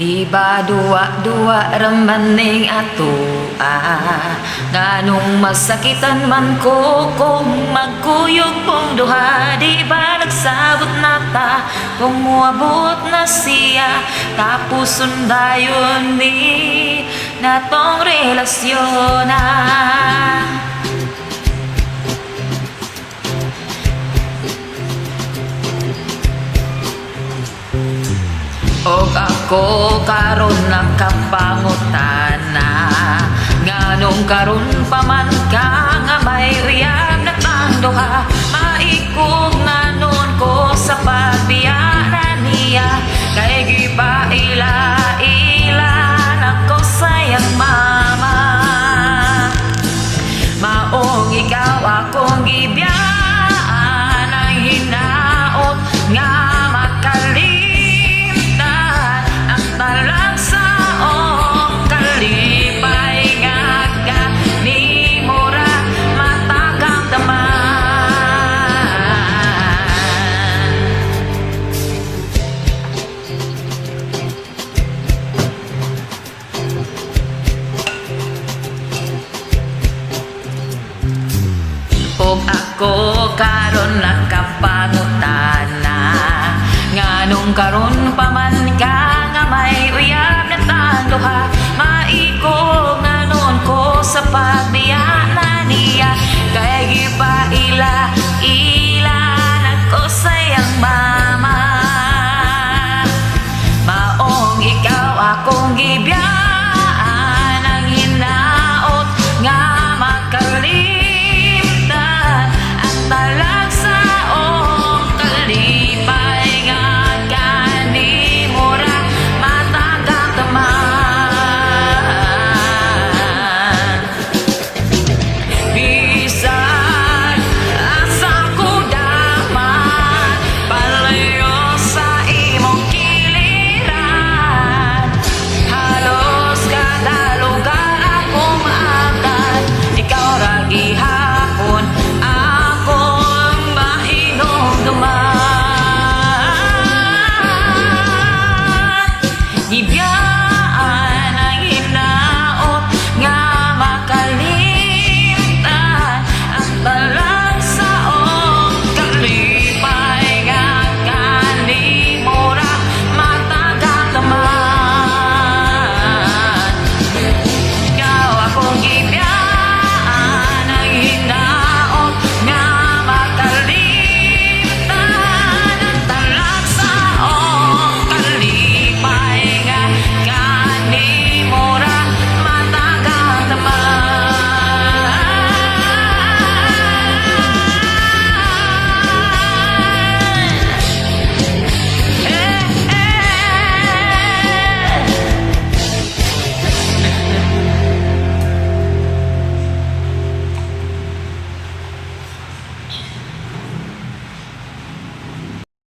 Di ba duwa-duwa ramaning ato nganong masakitan man ko kung magkuyog pong duha. Di ba nagsabot na ta kung muabot na siya tapos sundayon ni natong relasyon na. Og ako karon nakapangutana nganong karon pa man ka nga may uyab na tang duha. Maikog nganon ko sa pagbiyanan niya kay gipaila-ila ako sayang mama. Maong ikaw akong gibiyaan ang hinaot nga makali talang saong kalipay nga ka ni mura matagang taman. Og ako karon nakapangutana nganong karon pa man ka nga may uyab na tang duha. Maiko nganon ko sa pagbiyanan niya kay gipaila-ila nako sayang mama. Maong ikaw akong gibiyan